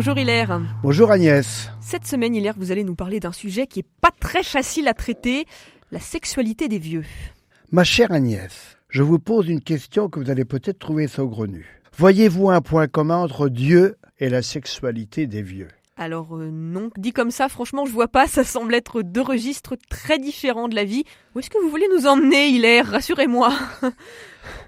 Bonjour Hilaire. Bonjour Agnès. Cette semaine Hilaire, vous allez nous parler d'un sujet qui n'est pas très facile à traiter, la sexualité des vieux. Ma chère Agnès, je vous pose une question que vous allez peut-être trouver saugrenue. Voyez-vous un point commun entre Dieu et la sexualité des vieux ? Alors non, dit comme ça, franchement je vois pas, ça semble être deux registres très différents de la vie. Où est-ce que vous voulez nous emmener Hilaire ? Rassurez-moi.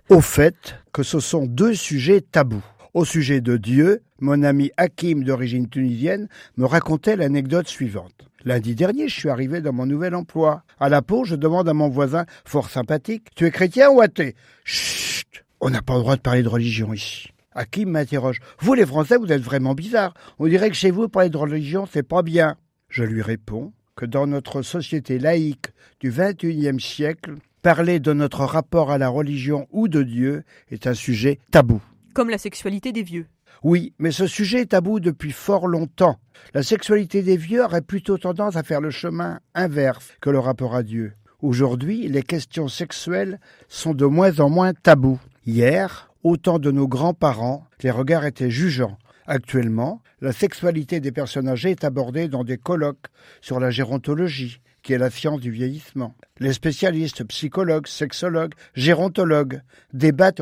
Au fait que ce sont deux sujets tabous. Au sujet de Dieu, mon ami Hakim d'origine tunisienne me racontait l'anecdote suivante. Lundi dernier, je suis arrivé dans mon nouvel emploi. À la pause, je demande à mon voisin, fort sympathique, « Tu es chrétien ou athée ?»« Chut, on n'a pas le droit de parler de religion ici. » Hakim m'interroge, « Vous les Français, vous êtes vraiment bizarres. On dirait que chez vous, parler de religion, c'est pas bien. » Je lui réponds que dans notre société laïque du XXIe siècle, parler de notre rapport à la religion ou de Dieu est un sujet tabou. Comme la sexualité des vieux. Oui, mais ce sujet est tabou depuis fort longtemps. La sexualité des vieux aurait plutôt tendance à faire le chemin inverse que le rapport à Dieu. Aujourd'hui, les questions sexuelles sont de moins en moins tabous. Hier, au temps de nos grands-parents, les regards étaient jugeants. Actuellement, la sexualité des personnes âgées est abordée dans des colloques sur la gérontologie, qui est la science du vieillissement. Les spécialistes, psychologues, sexologues, gérontologues débattent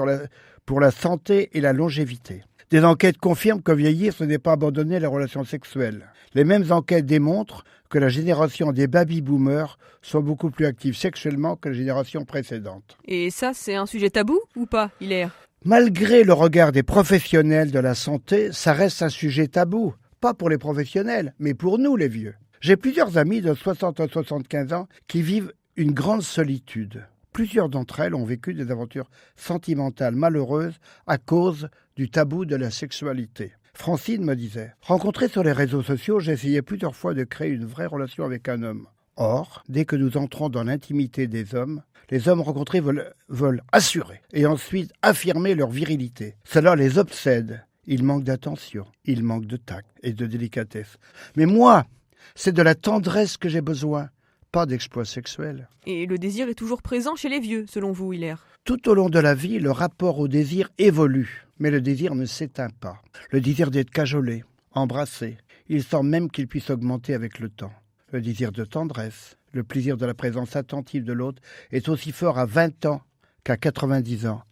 pour la santé et la longévité. Des enquêtes confirment que vieillir, ce n'est pas abandonner les relations sexuelles. Les mêmes enquêtes démontrent que la génération des baby-boomers sont beaucoup plus actives sexuellement que la génération précédente. Et ça, c'est un sujet tabou ou pas, Hilaire ? Malgré le regard des professionnels de la santé, ça reste un sujet tabou. Pas pour les professionnels, mais pour nous les vieux. J'ai plusieurs amis de 60 à 75 ans qui vivent une grande solitude. Plusieurs d'entre elles ont vécu des aventures sentimentales malheureuses à cause du tabou de la sexualité. Francine me disait « Rencontrée sur les réseaux sociaux, j'ai essayé plusieurs fois de créer une vraie relation avec un homme. Or, dès que nous entrons dans l'intimité des hommes, les hommes rencontrés veulent assurer et ensuite affirmer leur virilité. Cela les obsède. Ils manquent d'attention, ils manquent de tact et de délicatesse. Mais moi, c'est de la tendresse que j'ai besoin. Pas d'exploit sexuel. » Et le désir est toujours présent chez les vieux, selon vous, Hilaire ? Tout au long de la vie, le rapport au désir évolue, mais le désir ne s'éteint pas. Le désir d'être cajolé, embrassé, il semble même qu'il puisse augmenter avec le temps. Le désir de tendresse, le plaisir de la présence attentive de l'autre est aussi fort à 20 ans qu'à 90 ans.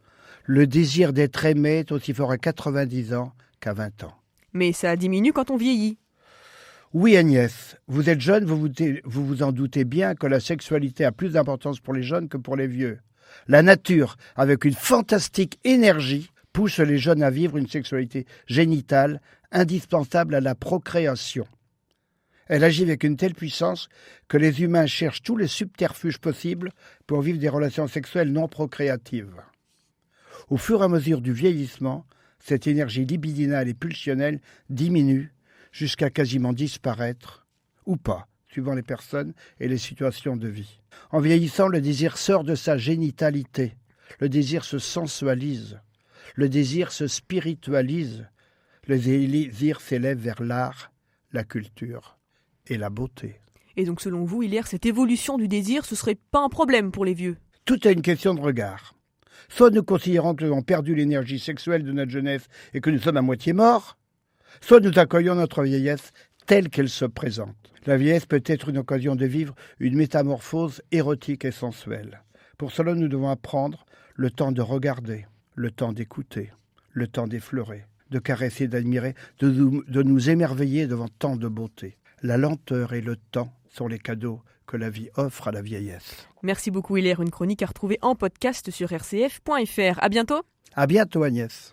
Le désir d'être aimé est aussi fort à 90 ans qu'à 20 ans. Mais ça diminue quand on vieillit. Oui Agnès, vous êtes jeune, vous vous en doutez bien que la sexualité a plus d'importance pour les jeunes que pour les vieux. La nature, avec une fantastique énergie, pousse les jeunes à vivre une sexualité génitale indispensable à la procréation. Elle agit avec une telle puissance que les humains cherchent tous les subterfuges possibles pour vivre des relations sexuelles non procréatives. Au fur et à mesure du vieillissement, cette énergie libidinale et pulsionnelle diminue jusqu'à quasiment disparaître, ou pas, suivant les personnes et les situations de vie. En vieillissant, le désir sort de sa génitalité, le désir se sensualise, le désir se spiritualise, le désir s'élève vers l'art, la culture et la beauté. Et donc selon vous, Hilaire, cette évolution du désir, ce serait pas un problème pour les vieux ? Tout est une question de regard. Soit nous considérons que nous avons perdu l'énergie sexuelle de notre jeunesse et que nous sommes à moitié morts, soit nous accueillons notre vieillesse telle qu'elle se présente. La vieillesse peut être une occasion de vivre une métamorphose érotique et sensuelle. Pour cela, nous devons apprendre le temps de regarder, le temps d'écouter, le temps d'effleurer, de caresser, d'admirer, de nous émerveiller devant tant de beauté. La lenteur et le temps sont les cadeaux que la vie offre à la vieillesse. Merci beaucoup Hilaire, une chronique à retrouver en podcast sur rcf.fr. À bientôt. À bientôt Agnès.